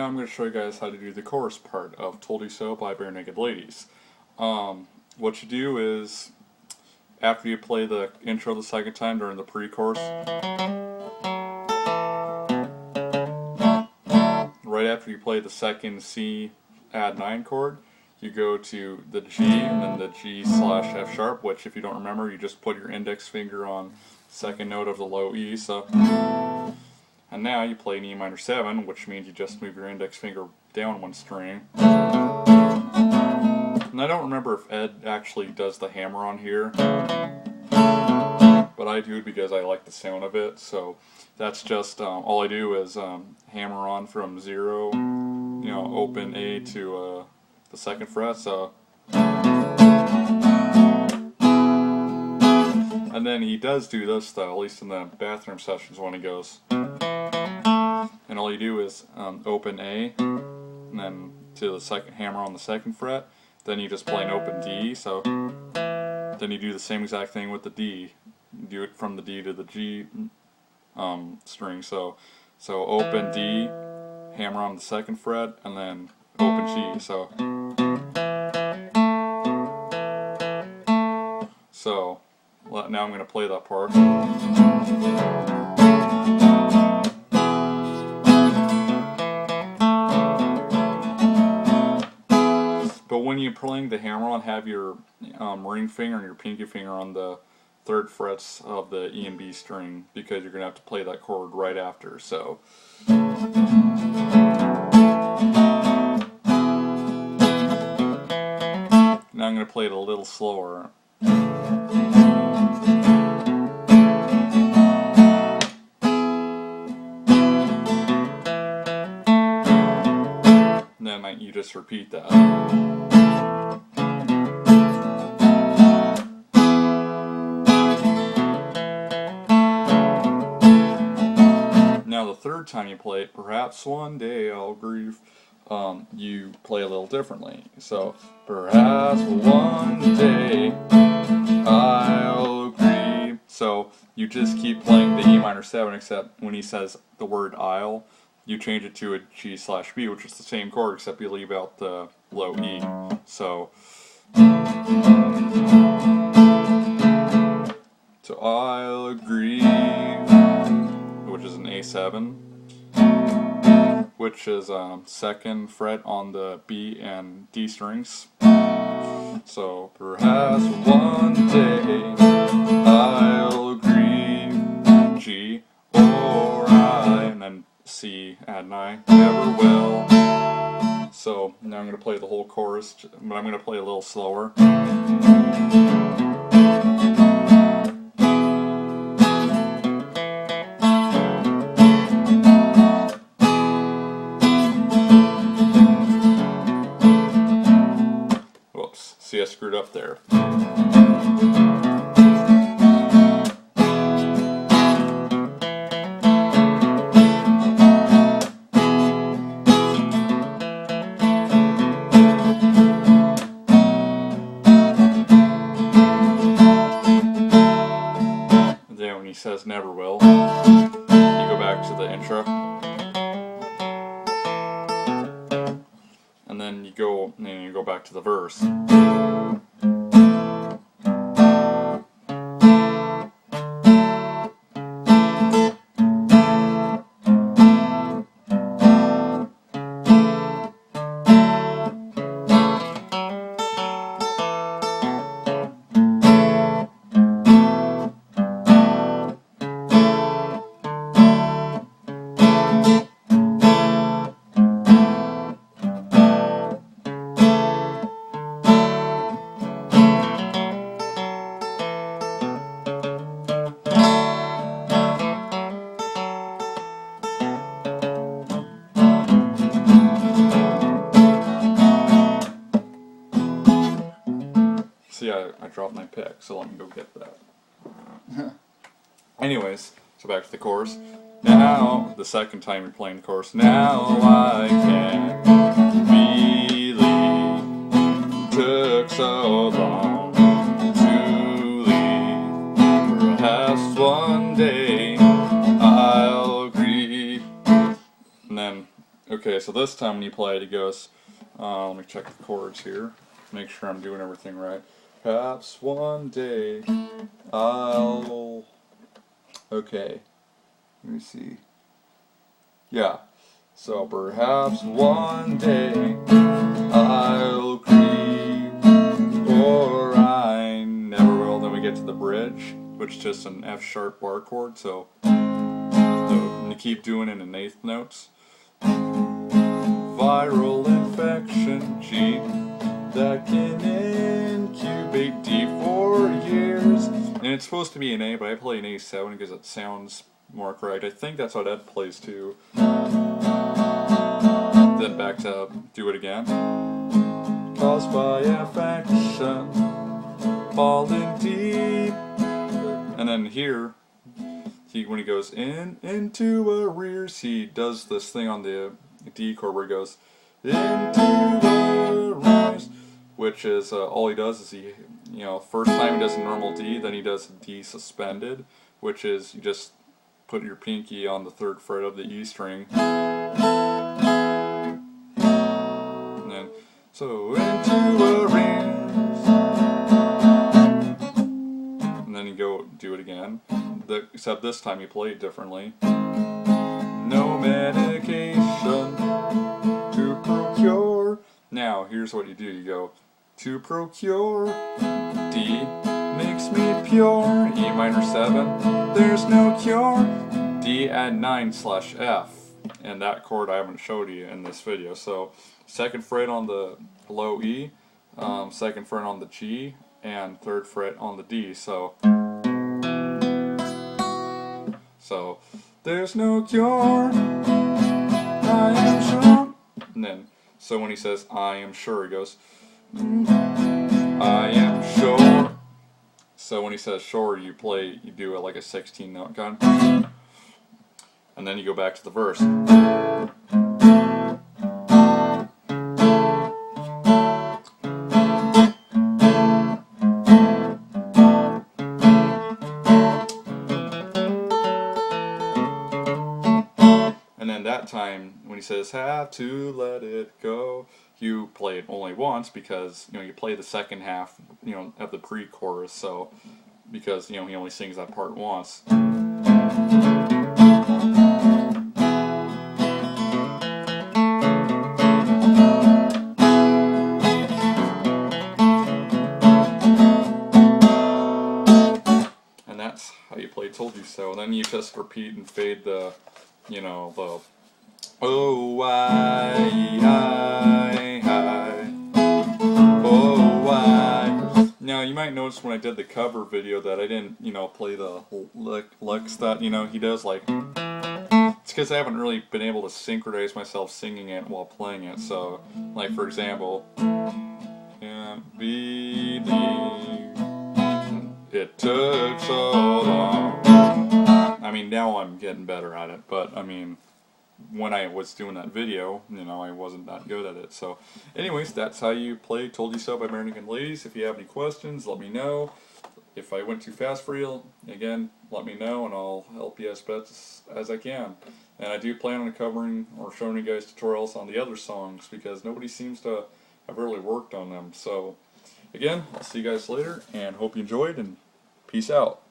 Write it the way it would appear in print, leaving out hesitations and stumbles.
now I'm going to show you guys how to do the chorus part of Told You So by Barenaked Ladies. What you do is, after you play the intro the second time during the pre-chorus, right after you play the second C add 9 chord, you go to the G and then the G/F sharp, which if you don't remember, you just put your index finger on the second note of the low E, so. And now you play an E minor 7, which means you just move your index finger down one string. And I don't remember if Ed actually does the hammer on here, but I do because I like the sound of it. So that's just, all I do is hammer on from 0, open A to the second fret, so. And then he does do this though, at least in the bathroom sessions when he goes. And all you do is open A, and then to the second hammer on the second fret. Then you just play an open D. So then you do the same exact thing with the D. You do it from the D to the G string. So open D, hammer on the second fret, and then open G. So now I'm going to play that part. But when you're playing the hammer on, have your ring finger and your pinky finger on the third frets of the E and B string, because you're going to have to play that chord right after. So now I'm going to play it a little slower. And then you just repeat that. Now the third time you play it, perhaps one day I'll grieve, you play a little differently. So, perhaps one day I'll grieve. So you just keep playing the E minor 7, except when he says the word I'll, you change it to a G/B, which is the same chord, except you leave out the low E. So I'll agree, which is an A7, which is second fret on the B and D strings. So perhaps one day I'll agree, G or I, and then C add 9, never will. So now I'm going to play the whole chorus, but I'm going to play a little slower. Whoops, see, I screwed up there. When he says never will, you go back to the intro, and then you go back to the verse. See, I dropped my pick, so let me go get that. Anyways, so back to the chorus. Now, the second time you're playing the chorus, now I can't believe it took so long to leave. Perhaps one day I'll agree. And then Okay, so this time when you play it, it goes, let me check the chords here, make sure I'm doing everything right. Perhaps one day I'll... Okay, let me see. Yeah, so perhaps one day I'll creep, or I never will. Then we get to the bridge, which is just an F sharp bar chord, so and you keep doing it in eighth notes. Viral infection, G, that can incubate D for years. And it's supposed to be an A, but I play an A7 because it sounds more correct. I think that's what Ed plays too. Then back to do it again. Caused by affection, falling deep. And then here, when he goes into arrears, he does this thing on the D chord where he goes into arrears, which is all he does is he, first time he does a normal D, then he does a D suspended, which is you just put your pinky on the 3rd fret of the E string, and then so into arrears, and then you go do it again. Except this time you play it differently. No medication to procure. Now here's what you do. You go to procure. D makes me pure. E minor 7. There's no cure. D add 9/F. And that chord I haven't showed you in this video. So 2nd fret on the low E, 2nd fret on the G, and 3rd fret on the D. So there's no cure, I am sure. And then, so when he says I am sure, he goes, I am sure. So when he says sure, you do it like a 16 note gun. And then you go back to the verse. And then that time, when he says, have to let it go, you play it only once because, you play the second half, of the pre-chorus, so, because, he only sings that part once. And that's how you play Told You So. And then you just repeat and fade the, the oh Now you might notice when I did the cover video that I didn't, play the licks that, he does, like, it's because I haven't really been able to synchronize myself singing it while playing it. So, like, for example, can't believe it took so long. I mean, now I'm getting better at it, but, when I was doing that video, I wasn't that good at it. So, anyways, that's how you play Told You So by Barenaked Ladies. If you have any questions, let me know. If I went too fast for you, again, let me know, and I'll help you as best as I can. And I do plan on covering or showing you guys tutorials on the other songs, because nobody seems to have really worked on them. So, again, I'll see you guys later, and hope you enjoyed, and peace out.